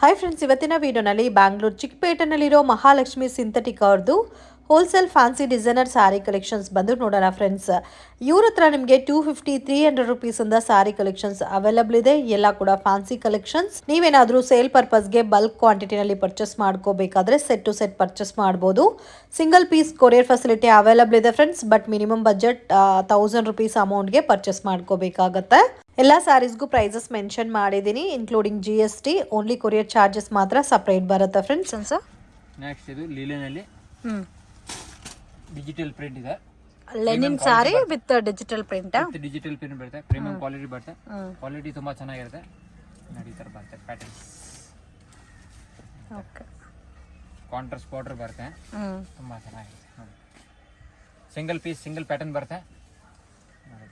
Hi friends, ಇವತ್ತಿನ ವಿಡಿಯೋನಲ್ಲಿ Bangalore ಚಿಕ್ಕಪೇಟೆನಲ್ಲಿರೋ Mahalakshmi synthetic ಅವ್ರದ್ದು wholesale fancy designer sari collections ಬಂದು ನೋಡೋಣ ಫ್ರೆಂಡ್ಸ್. ಇವ್ರ ಹತ್ರ ನಿಮಗೆ 250-300 ರುಪೀಸಿಂದ ಸ್ಯಾರಿ ಕಲೆಕ್ಷನ್ಸ್ ಅವೈಲಬಲ್ ಇದೆ. ಎಲ್ಲ ಕೂಡ ಫ್ಯಾನ್ಸಿ ಕಲೆಕ್ಷನ್ಸ್. ನೀವೇನಾದರೂ ಸೇಲ್ ಪರ್ಪಸ್ಗೆ ಬಲ್ಕ್ ಕ್ವಾಂಟಿಟಿನಲ್ಲಿ ಪರ್ಚೇಸ್ ಮಾಡ್ಕೋಬೇಕಾದ್ರೆ ಸೆಟ್ ಟು ಸೆಟ್ ಪರ್ಚೇಸ್ ಮಾಡ್ಬೋದು. Single piece courier facility available ಇದೆ friends. But minimum budget 1000 rupees ಅಮೌಂಟ್ಗೆ ಪರ್ಚೇಸ್ ಮಾಡ್ಕೋಬೇಕಾಗತ್ತೆ. ಎಲ್ಲ ಸ್ಯಾರೀಸ್ಗೂ ಪ್ರೈಸಸ್ ಮೆನ್ಷನ್ ಮಾಡಿದ್ದೀನಿ, including GST. Only courier charges ಮಾತ್ರ ಸಪ್ರೇಟ್ ಬರುತ್ತೆ ಫ್ರೆಂಡ್ಸ್. ನೆಕ್ಸ್ಟ್ ಇದು ಲೀಲೆನಲ್ಲಿ ಡಿಜಿಟಲ್ ಪ್ರಿಂಟ್ ಇದೆ. Linen sari with digital print. Digital print ಬರುತ್ತೆ, ಪ್ರೀಮಿಯಂ ಕ್ವಾಲಿಟಿ ಬರುತ್ತೆ. ಕ್ವಾಲಿಟಿ ತುಂಬಾ ಚೆನ್ನಾಗಿರುತ್ತೆ. ನೋಡಿ ಈ ತರ ಬರುತ್ತೆ ಪ್ಯಾಟರ್ನ್ಸ್. ಓಕೆ, ಕಾಂಟ್ರಾಸ್ಟ್ ಬಾರ್ಡರ್ ಬರುತ್ತೆ, ತುಂಬಾ ಚೆನ್ನಾಗಿರುತ್ತೆ. ನೋಡಿ ಸಿಂಗಲ್ ಪೀಸ್ ಸಿಂಗಲ್ ಪ್ಯಾಟರ್ನ್ ಬರುತ್ತೆ. ನೋಡಿ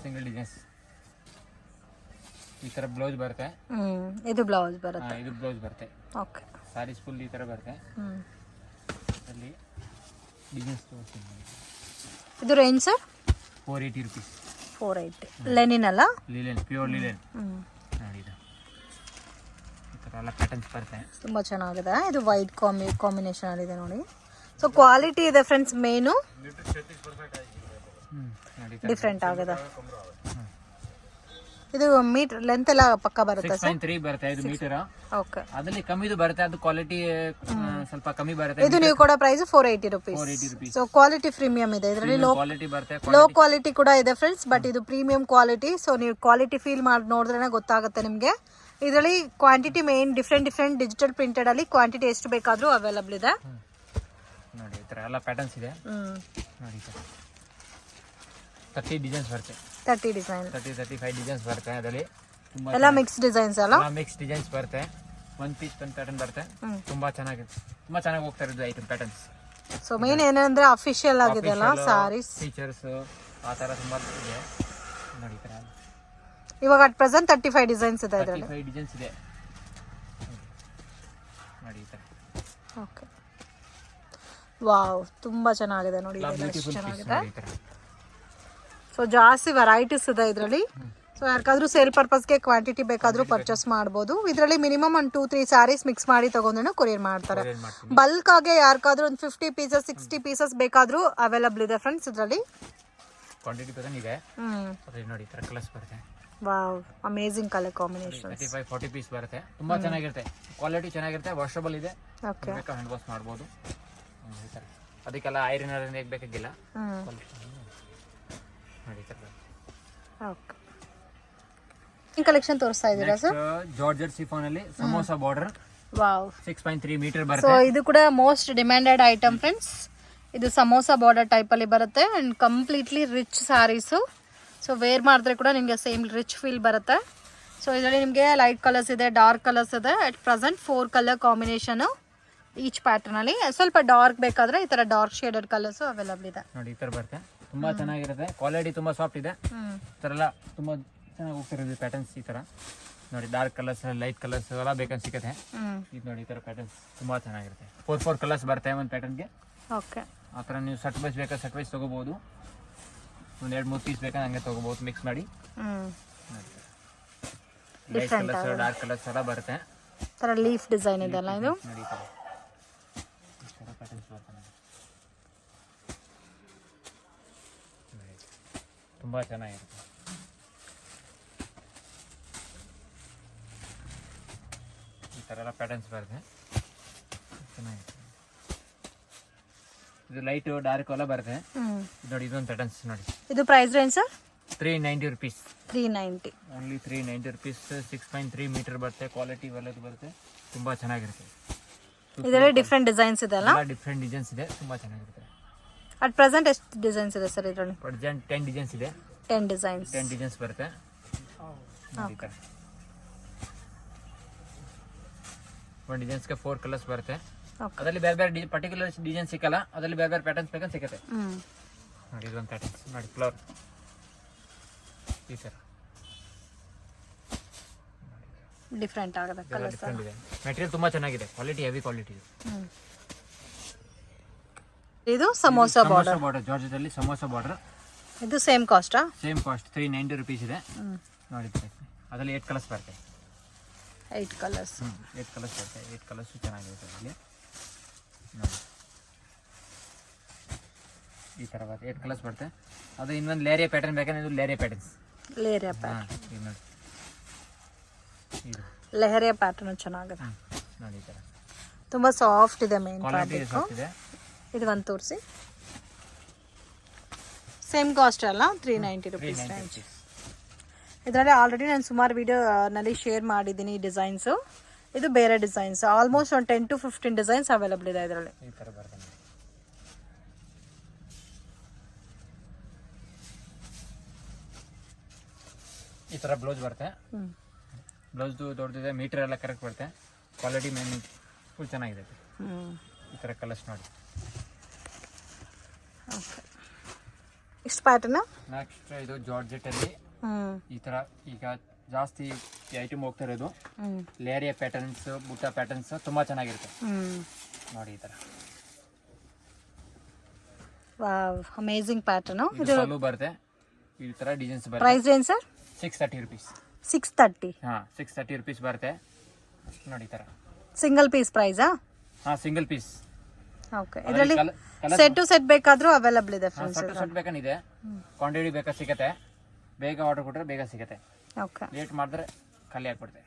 ಸಿಂಗಲ್ ಡಿಸೈನ್ಸ್. ಈ ತರ ಬ್ಲೌಸ್ ಬರುತ್ತೆ. ಇದು ಬ್ಲೌಸ್ ಬರುತ್ತೆ. ಇದು ಬ್ಲೌಸ್ ಬರುತ್ತೆ. ಓಕೆ, ಸಾರೀಸ್ ಫುಲ್ ಈ ತರ ಬರುತ್ತೆ. ಅಲ್ಲಿ ಡಿಸೈನ್ಸ್ ತೋರಿಸ್ತೀನಿ. ಇದು ರೇಂಜ್ ಸರ್ 480 ರುಪೀಸ್. 480 ಲೆನಿನ್ ಅಲ್ಲ? ಲಿಲೆನ್, ಪ್ಯೂರ್ ಲಿಲೆನ್. ನೋಡಿ ಇದು ಈ ತರ ಎಲ್ಲ ಪ್ಯಾಟರ್ನ್ಸ್ ಬರುತ್ತೆ. ತುಂಬಾ ಚೆನ್ನಾಗಿದೆ. ಇದು ವೈಟ್ ಕಾಂಬಿನೇಷನ್ ಅಲ್ಲಿ ಇದೆ ನೋಡಿ. ಸೊ ಕ್ವಾಲಿಟಿ ಇದೆ ಫ್ರೆಂಡ್ಸ್. ಮೇನು ಡಿಫ್ರೆಂಟ್ ಆಗಿದೆ. ಇದು ಮೀಟರ್ ಲೆಂತ್ ಎಲ್ಲ ಪಕ್ಕ ಬರುತ್ತೆ ಸರ್? 6.3 ಬರುತ್ತೆ. ಇದು ಮೀಟರ್. ಓಕೆ, ಅದರಲ್ಲಿ ಕಮ್ಮಿದು ಬರುತ್ತೆ. ಅದು ಕ್ವಾಲಿಟಿ ಸ್ವಲ್ಪ ಕಮ್ಮಿ ಬರುತ್ತೆ. ಇದು ನೀವು ಕೊಡೋ price 480 rupees. So quality premium ಇದೆ ಇದರಲ್ಲಿ. ಕ್ವಾಲಿಟಿ ಬರುತ್ತೆ, ಲೋ ಕ್ವಾಲಿಟಿ ಕೂಡ ಇದೆ ಫ್ರೆಂಡ್ಸ್. ಬಟ್ ಇದು ಪ್ರೀಮಿಯಂ ಕ್ವಾಲಿಟಿ. ಸೊ ನೀವು ಕ್ವಾಲಿಟಿ ಫೀಲ್ ಮಾಡಿ ನೋಡಿದ್ರೆ ಗೊತ್ತಾಗುತ್ತೆ ನಿಮಗೆ. ಇದರಲ್ಲಿ quantity main different digital printed ಅಲ್ಲಿ ಕ್ವಾಂಟಿಟಿ ಎಷ್ಟು ಬೇಕಾದ್ರೂ ಅವೈಲಬಲ್ ಇದೆ. ನೋಡಿ ಈ ತರ ಎಲ್ಲ ಪ್ಯಾಟರ್ನ್ಸ್ ಇದೆ. ನೋಡಿ 30 ಡಿಸೈನ್ಸ್ ಬರುತ್ತೆ. 30 ಡಿಸೈನ್, 35 ಡಿಸೈನ್ಸ್ ಬರುತ್ತೆ. ಅದರಲ್ಲಿ ಎಲ್ಲ ಮಿಕ್ಸ್ ಡಿಸೈನ್ಸ್ ಅಲ್ಲ? ಮಿಕ್ಸ್ ಡಿಸೈನ್ಸ್ ಬರುತ್ತೆ. ಒನ್ ಪೀಸ್ ಒಂದು ಪ್ಯಾಟರ್ನ್ ಬರುತ್ತೆ. ತುಂಬಾ ಚೆನ್ನಾಗಿದೆ, ತುಂಬಾ ಚೆನ್ನಾಗಿ ಹೋಗ್ತಾ ಇರೋದು ಐಟಮ್ ಪ್ಯಾಟರ್ನ್ಸ್. ಸೊ ಮೇನ್ ಏನಂದ್ರೆ ಅಫಿಷಿಯಲ್ ಆಗಿದೆ ಅಲ್ಲ ಸಾರೀಸ್, ಫೀಚರ್ಸ್ ಆ ತರ ತುಂಬಾ ಇದೆ. ನೋಡಿ ಈ ತರ ಇವಾಗ ಅಟ್ ಪ್ರೆಸೆಂಟ್ 35 ಡಿಸೈನ್ಸ್ ಇದೆ ಇದರಲ್ಲಿ. 35 ಡಿಸೈನ್ಸ್ ಇದೆ. ನೋಡಿ ಈ ತರ. ಓಕೆ, ವಾವ್, ತುಂಬಾ ಚೆನ್ನಾಗಿದೆ ನೋಡಿ. ಎಷ್ಟು ಚೆನ್ನಾಗಿದೆ. ಸೊ ಜಾಸ್ತಿ ವೆರೈಟೀಸ್ ಇದೆ ಇದರಲ್ಲಿ. ಸೊ ಯಾರಿಗಾದ್ರೂ ಸೇಲ್ ಪರ್ಪಸ್ಗೆ ಕ್ವಾಂಟಿಟಿ ಬೇಕಾದ್ರೂ ಪರ್ಚೇಸ್ ಮಾಡ್ಬೋದು. ಇದರಲ್ಲಿ ಮಿನಿಮಮ್ ಒಂದು 2-3 ಸ್ಯಾರೀಸ್ ಮಿಕ್ಸ್ ಮಾಡಿ ತಗೊಂಡು ಕೊರಿಯರ್ ಮಾಡ್ತಾರೆ. ಬಲ್ಕ್ ಆಗಿ ಯಾರಿಗಾದ್ರೂ ಒಂದು 50 ಪೀಸಸ್ 60 ಪೀಸಸ್ ಬೇಕಾದ್ರೂ ಅವೈಲಬಲ್ ಇದೆ ಫ್ರೆಂಡ್ಸ್ ಇದರಲ್ಲಿ. ಕ್ವಾಂಟಿಟಿ ಪರ್ಸನ್ ಇದೆ. ನೋಡಿ ಈ ತರ ಕಲರ್ಸ್ ಬರುತ್ತೆ. Wow, amazing colour combination. 35-40 piece ಬರುತ್ತೆ. ತುಂಬಾ ಚೆನ್ನಾಗಿರುತ್ತೆ, ಕ್ವಾಲಿಟಿ ಚೆನ್ನಾಗಿರುತ್ತೆ, ವಾಷಬಲ್ ಇದೆ. ಓಕೆ, ಹ್ಯಾಂಡ್ ವಾಶ್ ಮಾಡ್ಬೋದು. ಈ ತರ ಅದಕ್ಕೆಲ್ಲ ಐರನ್ ಬೇಕಾಗಿಲ್ಲ. ನೋಡಿ ಈ ತರ. ಓಕೆ, ಈ ಕಲೆಕ್ಷನ್ ತೋರಿಸ್ತಾ ಇದ್ದೀರಾ ಸರ್? ಜಾರ್ಜೆಟ್ ಶಿಫಾನ್ ಅಲ್ಲಿ samosa border. Wow, 6.3 metre so ಬರುತ್ತೆ. ಇದು ಕೂಡ ಮೋಸ್ಟ್ ಡಿಮ್ಯಾಂಡೆಡ್ ಐಟಮ್ ಫ್ರೆಂಡ್ಸ್. ಇದು ಸಮೋಸಾ ಬಾರ್ಡರ್ ಟೈಪ್ ಅಲ್ಲಿ ಬರುತ್ತೆ and completely rich saris. So wear ಮಾಡಿದ್ರೆ ಕೂಡ ನಿಮಗೆ ಸೇಮ್ ರಿಚ್ ಫೀಲ್ ಬರುತ್ತೆ. ಸೊ ಇದರಲ್ಲಿ ನಿಮಗೆ ಲೈಟ್ ಕಲರ್ಸ್ ಇದೆ, ಡಾರ್ಕ್ ಕಲರ್ಸ್ ಇದೆ. At present 4 colour combination each pattern ಅಲ್ಲಿ. ಸ್ವಲ್ಪ ಡಾರ್ಕ್ ಬೇಕಾದ್ರೆ ಈ ತರ ಡಾರ್ಕ್ ಶೇಡೆಡ್ ಕಲರ್ಸ್ ಅವೈಲಬಲ್ ಇದೆ. ನೋಡಿ ಈ ತರ ಬರುತ್ತೆ, ತುಂಬಾ ಚೆನ್ನಾಗಿರುತ್ತೆ. ಕ್ವಾಲಿಟಿ ತುಂಬಾ ಸಾಫ್ಟ್ ಇದೆ. ಈ ತರ ಎಲ್ಲ ತುಂಬಾ ಚೆನ್ನಾಗಿ ಹೋಗ್ತಿರೋದು ಪ್ಯಾಟರ್ನ್ಸ್. ಈ ತರ ನೋಡಿ ಡಾರ್ಕ್ ಕಲರ್ಸ್, ಲೈಟ್ ಕಲರ್ಸ್ ಎಲ್ಲ ಬೇಕಂತ ಸಿಗುತ್ತೆ. ಇದು ನೋಡಿ ಈ ತರ ಪ್ಯಾಟರ್ನ್ಸ್ ತುಂಬಾ ಚೆನ್ನಾಗಿರುತ್ತೆ. 4 ಕಲರ್ಸ್ ಬರುತ್ತೆ ಒಂದು ಪ್ಯಾಟರ್ನ್ಗೆ. ಓಕೆ, ಆ ಥರ ನೀವು ಸಟ್ ವೈಸ್ ಬೇಕಾದ್ರೆ ಸಟ್ ವೈಸ್ ತೊಗೋಬೋದು. ಒಂದು 2-3 ಪೀಸ್ ಬೇಕಾದ್ರೆ ಹಂಗೆ ತೊಗೋಬೋದು ಮಿಕ್ಸ್ ಮಾಡಿ. ಲೈಟ್ ಕಲರ್ಸ್, ಡಾರ್ಕ್ ಕಲರ್ಸ್ ಎಲ್ಲ ಬರುತ್ತೆ. ತರ ಲೀಫ್ ಡಿಸೈನ್ ಇದೆ ಅಲ್ಲ ಇದು? ನೋಡಿ ಈ ಥರ ಪ್ಯಾಟರ್ನ್ಸ್ ಬರುತ್ತೆ. ತುಂಬ ಚೆನ್ನಾಗಿರುತ್ತೆ. ಈ ಥರ ಎಲ್ಲ ಪ್ಯಾಟರ್ನ್ಸ್ ಬರುತ್ತೆ, ಚೆನ್ನಾಗಿರುತ್ತೆ. ಇದು ಲೈಟ್ ಡಾರ್ಕ್ ಎಲ್ಲ ಬರುತ್ತೆ. ನೋಡಿ ಇದೊಂದು ಪ್ಯಾಟರ್ನ್ಸ್ ನೋಡಿ. ಇದು price range sir? 390 rupees. 390 only 390 rupees. 6.3 metre ಬರುತ್ತೆ. ಕ್ವಾಲಿಟಿ ಒಳ್ಳೆದು ಬರುತ್ತೆ, ತುಂಬಾ ಚೆನ್ನಾಗಿರುತ್ತೆ. ಇದರಲ್ಲಿ ಡಿಫ್ರೆಂಟ್ ಡಿಸೈನ್ಸ್ ಇದೆ ಅಲ್ಲ? ಡಿಫ್ರೆಂಟ್ ಡಿಸೈನ್ಸ್ ಇದೆ, ತುಂಬಾ ಚೆನ್ನಾಗಿರುತ್ತೆ. ಅಟ್ ಪ್ರೆಸೆಂಟ್ ಎಷ್ಟು ಡಿಸೈನ್ಸ್ ಇದೆ ಸರ್ ಇದರಲ್ಲಿ? ಪ್ರೆಸೆಂಟ್ 10 ಡಿಸೈನ್ಸ್ ಇದೆ. 10 ಡಿಸೈನ್ಸ್. 10 ಡಿಸೈನ್ಸ್ ಬರುತ್ತೆ. ಒಂದು ಡಿಸೈನ್ಸ್ಗೆ 4 ಕಲರ್ಸ್ ಬರುತ್ತೆ. ಅದರಲ್ಲಿ ಬೇರೆ ಬೇರೆ ಪರ್ಟಿಕ್ಯುಲರ್ ಡಿಸೈನ್ ಸಿಕ್ಕಲ್ಲ, ಅದರಲ್ಲಿ ಬೇರೆ ಬೇರೆ ಪ್ಯಾಟರ್ನ್ಸ್ ಬೇಕಂತ ಸಿಗುತ್ತೆ. ನೋಡಿ ಇದೊಂದು ಪ್ಯಾಟರ್ನ್ಸ್ ನೋಡಿ, ಫ್ಲವರ್ ಈ ಥರ ಡಿಫ್ರೆಂಟ್ ಆಗಿದೆ ಕಲರ್ಸ್. ಮೆಟೀರಿಯಲ್ ತುಂಬಾ ಚೆನ್ನಾಗಿದೆ, ಕ್ವಾಲಿಟಿ ಹೆವಿ ಕ್ವಾಲಿಟಿ ಇದೆ. ಇದು ಸಮೋಸಾ ಬಾರ್ಡರ್. ಜಾರ್ಜೆಟ್ ಅಲ್ಲಿ ಸಮೋಸಾ ಬಾರ್ಡರ್. ಇದು ಸೇಮ್ ಕಾಸ್ಟಾ? ಸೇಮ್ ಕಾಸ್ಟ್ 390 ರುಪೀಸ್ ಇದೆ. ನೋಡಿ ಅದರಲ್ಲಿ 8 ಕಲರ್ಸ್ ಬರುತ್ತೆ. 8 ಕಲರ್ಸ್. 8 ಕಲರ್ಸ್ ಬರುತ್ತೆ. 8 ಕಲರ್ಸು ಚೆನ್ನಾಗಿರುತ್ತೆ ಇಲ್ಲಿ ನೋಡಿ. ಈ ಥರ ಬರುತ್ತೆ 8 ಕಲರ್ಸ್ ಬರುತ್ತೆ. ಅದು ಇನ್ನೊಂದು ಲೇರಿಯಾ ಪ್ಯಾಟರ್ನ್ ಬೇಕಂದ್ರೆ ಇದು ಲೇರಿಯಾ ಪ್ಯಾಟರ್ನ್ಸ್. ಲೇರಿಯಾ ಪ್ಯಾಟರ್ನ್. ಇದು ನೋಡಿ ಇದು ಲೆಹರಿಯಾ ಪ್ಯಾಟರ್ನ್ ಚೆನ್ನಾಗಿದೆ ನೋಡಿ. ಈ ಥರ ತುಂಬ ಸಾಫ್ಟ್ ಇದೆ ಮೇನ್ ಕ್ವಾಲಿಟಿ ಫ್ಯಾಬ್ರಿಕ್. ಇದೆ. ಇದು ಒಂದು ತೋರಿಸಿ. ಸೇಮ್ ಕಾಸ್ಟ್ ಅಲ್ಲ, 390 ರುಪೀಸ್ ರೇಂಜ್. ಇದರಲ್ಲಿ ಆಲ್ರೆಡಿ ನಾನು ಸುಮಾರು ವಿಡಿಯೋನಲ್ಲಿ ಶೇರ್ ಮಾಡಿದ್ದೀನಿ ಈ ಡಿಸೈನ್ಸು. ಇದು ಬೇರೆ ಡಿಸೈನ್ಸ್, ಆಲ್ಮೋಸ್ಟ್ ಒಂದು 10 to 15 ಡಿಸೈನ್ಸ್ ಅವೈಲಬಲ್ ಇದೆ ಇದರಲ್ಲಿ. ಈ ಥರ ಬರ್ತದೆ. ಈ ಥರ ಬ್ಲೌಸ್ ಬರುತ್ತೆ. ಬ್ಲೌಸ್ದು ದೊಡ್ಡದಿದೆ, ಮೀಟರ್ ಎಲ್ಲ ಕರೆಕ್ಟ್ ಬರುತ್ತೆ. ಕ್ವಾಲಿಟಿ ಮೇನ್ ಫುಲ್ ಚೆನ್ನಾಗಿದೆ. ಈ ಥರ ಕಲರ್ಸ್ ನೋಡಿ. ಓಕೆ, ಇಷ್ಟು ಪ್ಯಾಟರ್ನ್. ನೆಕ್ಸ್ಟ್ ಇದು ಜಾರ್ಜೆಟಲ್ಲಿ ಈ ಥರ ಈಗ ಜಾಸ್ತಿ ಐಟಮ್ ಹೋಗ್ತಾ ಇರೋದು ಲೇರಿಯಾ ಪ್ಯಾಟರ್ನ್ಸ್, ಬುಟ್ಟ ಪ್ಯಾಟರ್ನ್ಸ್ ತುಂಬ ಚೆನ್ನಾಗಿರುತ್ತೆ ನೋಡಿ. ಈ ಥರ ವಾವ್, ಅಮೇಜಿಂಗ್ ಪ್ಯಾಟರ್ನ್. ಇದು ಪಲ್ಲು ಬರುತ್ತೆ. ಈ ಥರ ಡಿಸೈನ್ಸ್ ಬರುತ್ತೆ. ಪ್ರೈಸ್ ಏನು ಸರ್? 630 ರುಪೀಸ್. 630. ಹಾಂ, 630 ರುಪೀಸ್ ಬರುತ್ತೆ ನೋಡಿ. ಈ ಥರ ಸಿಂಗಲ್ ಪೀಸ್ ಪ್ರೈಸಾ? ಹಾಂ, ಸಿಂಗಲ್ ಪೀಸ್. ಓಕೆ, ಇದರಲ್ಲಿ ಸೆಟ್ ಟು ಸೆಟ್ ಬೇಕಾದರೂ ಅವೈಲಬಲ್ ಇದೆ ಫ್ರೆಂಡ್ಸ್. ಸೆಟ್ ಬೇಕಂದಿದೆ, ಕ್ವಾಂಟಿಟಿ ಬೇಕಾ ಸಿಗುತ್ತೆ. ಬೇಗ ಆರ್ಡರ್ ಕೊಟ್ಟರೆ ಬೇಗ ಸಿಗುತ್ತೆ. ಓಕೆ, ಲೇಟ್ ಮಾಡಿದ್ರೆ ಖಾಲಿ ಆಗ್ಬಿಡುತ್ತೆ.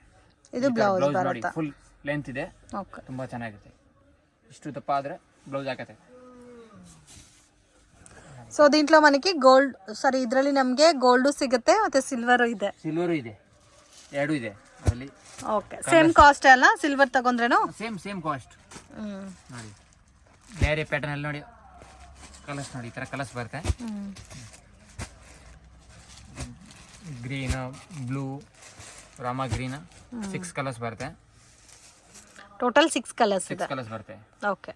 ಇದು ಬ್ಲೌಸ್ ನೋಡಿ, ಬರುತ್ತೆ. ಫುಲ್ ಲೆಂತ್ ಇದೆ. ಓಕೆ, ತುಂಬ ಚೆನ್ನಾಗಿರುತ್ತೆ. ಇಷ್ಟು ದಪ್ಪ ಆದರೆ ಬ್ಲೌಸ್ ಹಾಕತ್ತೆ. సో దీంట్లో మనకి గోల్డ్, సారీ ಇದರಲ್ಲಿ ನಮಗೆ ಗೋಲ್ಡ್ ಸಿಗುತ್ತೆ ಮತ್ತೆ ಸಿಲ್ವರ್ ಇದೆ. ಸಿಲ್ವರು ಇದೆ, ಎರಡು ಇದೆ ಅದರಲ್ಲಿ. ಓಕೆ, ಸೇಮ್ ಕಾಸ್ಟ್ ಅಲ್ಲ ಸಿಲ್ವರ್ ತಗೊಂಡ್ರೇನು? ಸೇಮ್ ಕಾಸ್ಟ್ ನೋಡಿ. ಬೇರೆ ಪ್ಯಾಟರ್ನ್ ಅಲ್ಲಿ ನೋಡಿ ಕಲರ್ಸ್ ನೋಡಿ. ಈ ಥರ ಕಲರ್ಸ್ ಬರುತ್ತೆ. Green, blue, Rama green, 6 colours ಬರುತ್ತೆ. ಟೋಟಲ್ 6 ಕಲರ್ಸ್ ಇದೆ. 6 ಕಲರ್ಸ್ ಬರುತ್ತೆ. ಓಕೆ,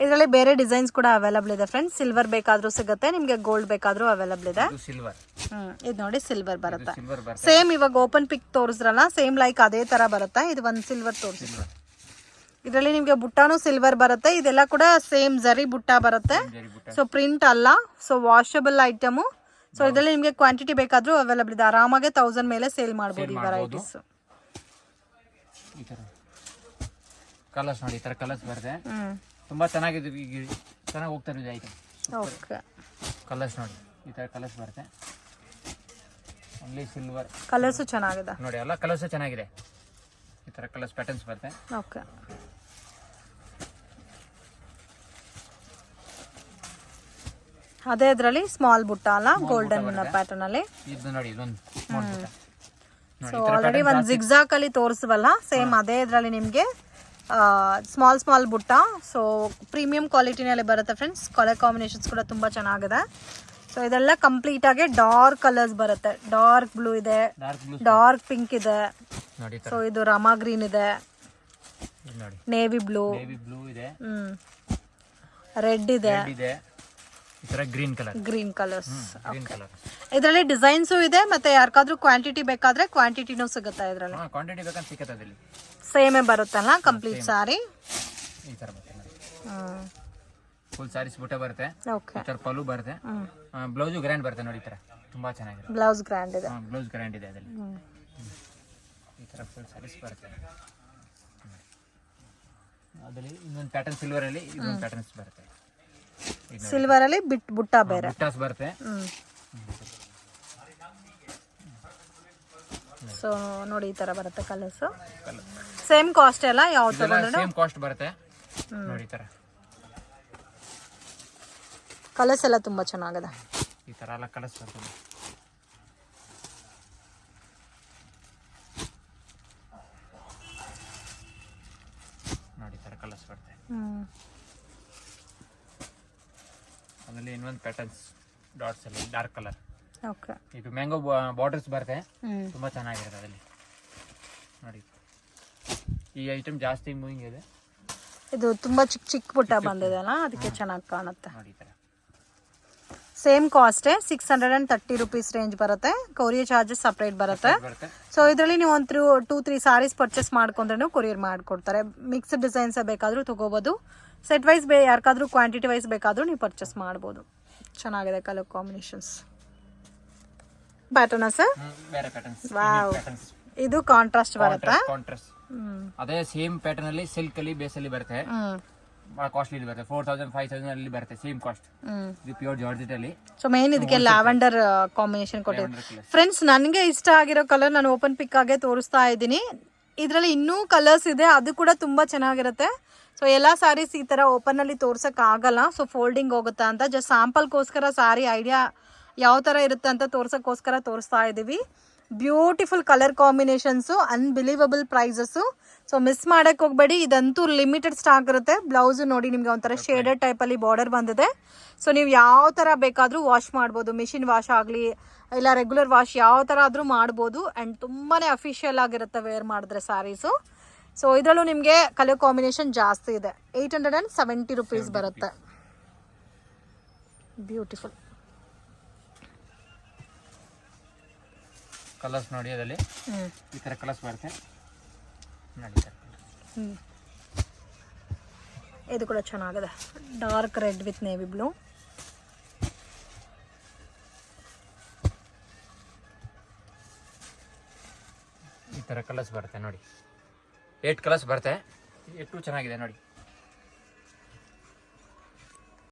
ಇದರಲ್ಲಿ ಬೇರೆ ಡಿಸೈನ್ಸ್ ಕೂಡ ಅವೈಲಬಲ್ ಇದೆ ಫ್ರೆಂಡ್ಸ್. ಸಿಲ್ವರ್ ಬೇಕಾದ್ರೂ ಸಿಗುತ್ತೆ ನಿಮಗೆ, ಗೋಲ್ಡ್ ಬೇಕಾದ್ರೂ ಅವೈಲಬಲ್ ಇದೆ. ಸಿಲ್ವರ್. ಇದು ನೋಡಿ ಸಿಲ್ವರ್ ಬರುತ್ತೆ. ಸಿಲ್ವರ್ ಬರುತ್ತೆ. ಸೇಮ್ ಇವಾಗ ಓಪನ್ ಪಿಕ್ ತೋರಿಸ್ರಲ್ಲ, ಸೇಮ್ ಲೈಕ್ ಅದೇ ತರ ಬರುತ್ತೆ. ಇದು ಒಂದು ಸಿಲ್ವರ್ ತೋರಿಸಿ. ಇದರಲ್ಲಿ ನಿಮಗೆ ಬುಟ್ಟಾನು ಸಿಲ್ವರ್ ಬರುತ್ತೆ. ಇದೆಲ್ಲ ಕೂಡ ಸೇಮ್ ಜರಿ ಬುಟ್ಟ ಬರುತ್ತೆ. ಸೊ ಪ್ರಿಂಟ್ ಅಲ್ಲ, ಸೊ ವಾಷಬಲ್ ಐಟಮು. ಸೊ ಇದರಲ್ಲಿ ನಿಮಗೆ ಕ್ವಾಂಟಿಟಿ ಬೇಕಾದ್ರೂ ಅವೈಲಬಲ್ ಇದೆ. ಆರಾಮಾಗಿ 1000 ಮೇಲೆ ಸೇಲ್ ಮಾಡ್ಬೋದು ಈ ವೆರೈಟೀಸ್. ಈ ಥರ ಕಲರ್ಸ್ ನೋಡಿ. ಈ ಥರ ಕಲರ್ಸ್ ಬರುತ್ತೆ. ತುಂಬ ಚೆನ್ನಾಗಿದೆ, ಈಗ ಚೆನ್ನಾಗಿ ಹೋಗ್ತಾ ಇದೆ ಐಟಮ್. ಓಕೆ, ಕಲರ್ಸ್ ನೋಡಿ. ಈ ಥರ ಕಲರ್ಸ್ ಬರುತ್ತೆ. Only silver. ಕಲರ್ಸು ಚೆನ್ನಾಗಿದೆ ನೋಡಿ, ಎಲ್ಲ ಕಲರ್ಸು ಚೆನ್ನಾಗಿದೆ. ಈ ಥರ ಕಲರ್ಸ್ ಪ್ಯಾಟರ್ನ್ಸ್ ಬರುತ್ತೆ. ಓಕೆ, ಅದೇ ಇದರಲ್ಲಿ ಸ್ಮಾಲ್ ಬುಟ್ಟ ಅಲ್ಲ, ಗೋಲ್ಡನ್ ಪ್ಯಾಟರ್ನ್ ಅಲ್ಲಿ. ಇದು ನೋಡಿ, ಇದೊಂದು ಸ್ಮಾಲ್ ಬುಟ್ಟ. ಸೊ ಆಲ್ರೆಡಿ ಒಂದು ಜಿಗ್ಜಾಕ್ ಅಲ್ಲಿ ತೋರಿಸ್ವಲ್ಲ, ಸೇಮ್ ಅದೇ ಇದರಲ್ಲಿ ನಿಮಗೆ ಸ್ಮಾಲ್ ಬುಟ್ಟ. ಸೊ ಪ್ರೀಮಿಯಂ ಕ್ವಾಲಿಟಿನಲ್ಲಿ ಬರುತ್ತೆ ಫ್ರೆಂಡ್ಸ್. ಕಲರ್ ಕಾಂಬಿನೇಷನ್ಸ್ ಕೂಡ ತುಂಬ ಚೆನ್ನಾಗಿದೆ. ಸೊ ಇದೆಲ್ಲ ಕಂಪ್ಲೀಟ್ ಆಗಿ ಡಾರ್ಕ್ ಕಲರ್ಸ್ ಬರುತ್ತೆ. ಡಾರ್ಕ್ ಬ್ಲೂ ಇದೆ, ಡಾರ್ಕ್ ಪಿಂಕ್ ಇದೆ. ಸೊ ಇದು ರಾಮಾ ಗ್ರೀನ್ ಇದೆ, ನೇವಿ ಬ್ಲೂ ಇದೆ, ರೆಡ್ ಇದೆ, ಗ್ರೀನ್ ಕಲರ್ಸ್. ಇದರಲ್ಲಿ ಡಿಸೈನ್ಸು ಇದೆ, ಮತ್ತೆ ಯಾರಿಗಾದ್ರೂ ಕ್ವಾಂಟಿಟಿ ಬೇಕಾದ್ರೆ ಕ್ವಾಂಟಿಟಿನೂ ಸಿಗುತ್ತೆ ಇದರಲ್ಲಿ. ಕ್ವಾಂಟಿಟಿ ಬೇಕಂತ ಸಿಗುತ್ತೆ ಅದರಲ್ಲಿ. ಸೇಮೇ ಬರುತ್ತಲ್ಲ ಕಂಪ್ಲೀಟ್ ಸಾರಿ. ಈ ತರ ಬರುತ್ತೆ ನೋಡಿ. ಫುಲ್ ಸಾರೀಸ್ ಬುಟ್ಟ ಬರುತ್ತೆ. ಓಕೆ, ಈ ತರ ಪಲ್ಲು ಬರುತ್ತೆ. ಬ್ಲೌಸು ಗ್ರ್ಯಾಂಡ್ ಬರುತ್ತೆ ನೋಡಿ. ಈ ತರ ತುಂಬಾ ಚೆನ್ನಾಗಿದೆ. ಬ್ಲೌಸ್ ಗ್ರ್ಯಾಂಡ್ ಇದೆ. ಬ್ಲೌಸ್ ಗ್ರ್ಯಾಂಡ್ ಇದೆ ಅದರಲ್ಲಿ. ಈ ತರ ಫುಲ್ ಸಾರೀಸ್ ಬರುತ್ತೆ. ಅದರಲ್ಲಿ ಇನ್ನೊಂದು ಪ್ಯಾಟರ್ನ್ ಸಿಲ್ವರ್ ಅಲ್ಲಿ ಇನ್ನೊಂದು ಪ್ಯಾಟರ್ನ್ಸ್ ಬರುತ್ತೆ. ಸಿಲ್ವರ್ ಅಲ್ಲಿ ಬುಟ್ಟ ಬೇರೆ ಬುಟ್ಟಾಸ್ ಬರುತ್ತೆ. ಸೊ ನೋಡಿ, ಈ ತರ ಬರುತ್ತೆ ಕಲರ್ಸ್. ಸೇಮ್ ಕಾಸ್ಟ್ ಎಲ್ಲ ಯಾವ ತಗೊಂಡ್ರು ಸೇಮ್ ಕಾಸ್ಟ್ ಬರುತ್ತೆ ನೋಡಿ. ಈ ತರ ಕಲರ್ಸ್ ಎಲ್ಲ ತುಂಬಾ ಚೆನ್ನಾಗಿದೆ. ಈ ತರ ಎಲ್ಲ ಕಲರ್ಸ್ ಬರ್ತದೆ ನೋಡಿ. ಈ ತರ ಕಲರ್ಸ್ ಬರುತ್ತೆ. ಆಮೇಲೆ ಇನ್ನೊಂದು ಪ್ಯಾಟರ್ನ್ಸ್ ಡಾಟ್ಸ್ ಅಲ್ಲಿ ಡಾರ್ಕ್ ಕಲರ್. ಓಕೆ, ಇದು ಮ್ಯಾಂಗೋ ಬಾರ್ಡರ್ಸ್ ಬರುತ್ತೆ. ತುಂಬಾ ಚೆನ್ನಾಗಿರುತ್ತೆ ಅದರಲ್ಲಿ ನೋಡಿ. ಈ ಐಟಮ್ ಜಾಸ್ತಿ ಮೂವಿಂಗ್ ಇದೆ. ಇದು ತುಂಬಾ ಚಿಕ್ಕ ಬುಟ್ಟ ಬಂದಿದೆ ಅಲ್ಲ, ಅದಕ್ಕೆ ಚೆನ್ನಾಗಿ ಕಾಣುತ್ತೆ ನೋಡಿ. ಈ ತರ ಸೇಮ್ ಕಾಸ್ಟ್ 630 ರುಪೀಸ್ ರೇಂಜ್ ಬರುತ್ತೆ. ಕೊರಿಯರ್ ಚಾರ್ಜಸ್ ಸಪ್ರೇಟ್ ಬರುತ್ತೆ. ಸೊ ಇದರಲ್ಲಿ ನೀವು ಒಂದು 2-3 ಸಾರೀಸ್ ಪರ್ಚೇಸ್ ಮಾಡ್ಕೊಂಡ್ರೆ ಕೊರಿಯರ್ ಮಾಡಿಕೊಡ್ತಾರೆ. ಮಿಕ್ಸ್ಡ್ ಡಿಸೈನ್ಸ್ ಬೇಕಾದರೂ ತಗೋಬೋದು. ಸೆಟ್ ವೈಸ್ ಯಾರಿಗಾದ್ರೂ ಕ್ವಾಂಟಿಟಿ ವೈಸ್ ಬೇಕಾದರೂ ನೀವು ಪರ್ಚೇಸ್ ಮಾಡ್ಬೋದು. ಚೆನ್ನಾಗಿದೆ ಕಲರ್ ಕಾಂಬಿನೇಷನ್ಸ್. ಪ್ಯಾಟರ್ನಾ ಸರ್? ಬೇರೆ ಪ್ಯಾಟರ್ನ್ಸ್. ವಾವ್, ಇದು ಕಾಂಟ್ರಾಸ್ಟ್ ಬರುತ್ತಾ? ಕಾಂಟ್ರಾಸ್ಟ್ ಅದೇ ಸೇಮ್ ಪ್ಯಾಟರ್ನ್ ಅಲ್ಲಿ ಸಿಲ್ಕ್ ಅಲ್ಲಿ ಬೇಸ್ ಅಲ್ಲಿ ಬರುತ್ತೆ. ಬಹಳ ಕಾಸ್ಟ್ಲಿ ಬರುತ್ತೆ, 4000 5000 ಅಲ್ಲಿ ಬರುತ್ತೆ ಸೇಮ್ ಕಾಸ್ಟ್. ಇದು ಪ್ಯೂರ್ ಜಾರ್ಜೆಟ್ ಅಲ್ಲಿ. ಸೊ ಮೇನ್ ಇದಕ್ಕೆ ಲ್ಯಾವೆಂಡರ್ ಕಾಂಬಿನೇಷನ್ ಕೊಟ್ಟಿದೆ ಫ್ರೆಂಡ್ಸ್. ನನಗೆ ಇಷ್ಟ ಆಗಿರೋ ಕಲರ್ ನಾನು ಓಪನ್ ಪಿಕ್ ಆಗೇ ತೋರಿಸ್ತಾ ಇದ್ದೀನಿ. ಇದರಲ್ಲಿ ಇನ್ನೂ ಕಲರ್ಸ್ ಇದೆ, ಅದು ಕೂಡ ತುಂಬಾ ಚೆನ್ನಾಗಿರುತ್ತೆ. ಸೊ ಎಲ್ಲ ಸ್ಯಾರೀಸ್ ಈ ತರ ಓಪನ್ ಅಲ್ಲಿ ತೋರ್ಸಕ್ ಆಗಲ್ಲ, ಸೊ ಫೋಲ್ಡಿಂಗ್ ಹೋಗುತ್ತಾ ಅಂತ ಜಸ್ಟ್ ಸ್ಯಾಂಪಲ್ಗೋಸ್ಕರ ಸ್ಯಾರಿ ಐಡಿಯಾ ಯಾವ ತರ ಇರುತ್ತೆ ಅಂತ ತೋರ್ಸಕ್ಕೋಸ್ಕರ ತೋರಿಸ್ತಾ ಇದೀವಿ. Beautiful colour combinations, unbelievable prices. So miss ಮಾಡಕ್ ಹೋಗ್ಬೇಡಿ, ಇದಂತೂ ಲಿಮಿಟೆಡ್ ಸ್ಟಾಕ್ ಇರುತ್ತೆ. ಬ್ಲೌಸ್ ನೋಡಿ ನಿಮ್ಗೆ ಒಂಥರ ಶೇಡೆಡ್ ಟೈಪ್ ಅಲ್ಲಿ ಬಾರ್ಡರ್ ಬಂದಿದೆ. ಸೊ ನೀವು ಯಾವ ತರ ಬೇಕಾದ್ರೂ ವಾಶ್ ಮಾಡ್ಬೋದು, ಮಿಷಿನ್ ವಾಶ್ ಆಗಲಿ ಇಲ್ಲ ರೆಗ್ಯುಲರ್ ವಾಶ್ ಯಾವ ತರ ಆದ್ರೂ ಮಾಡ್ಬೋದು. ಅಂಡ್ ತುಂಬಾನೇ ಅಫಿಷಿಯಲ್ ಆಗಿರುತ್ತೆ ವೇರ್ ಮಾಡಿದ್ರೆ ಸ್ಯಾರೀಸು. ಸೊ ಇದರಲ್ಲೂ ನಿಮಗೆ ಕಲರ್ ಕಾಂಬಿನೇಷನ್ ಜಾಸ್ತಿ ಇದೆ. 870 rupees ಬರುತ್ತೆ. ಬ್ಯೂಟಿಫುಲ್ ಕಲರ್ಸ್ ನೋಡಿ, ಅದರಲ್ಲಿ ಈ ತರ ಕಲರ್ಸ್ ಬರುತ್ತೆ ನೋಡಿ. ಇದು ಕೂಡ ಚೆನ್ನಾಗಿದೆ, dark red with navy blue. ಈ ತರ ಕಲರ್ಸ್ ಬರುತ್ತೆ ನೋಡಿ, 8 ಕಲರ್ಸ್ ಬರುತ್ತೆ. 8 ಚೆನ್ನಾಗಿದೆ ನೋಡಿ.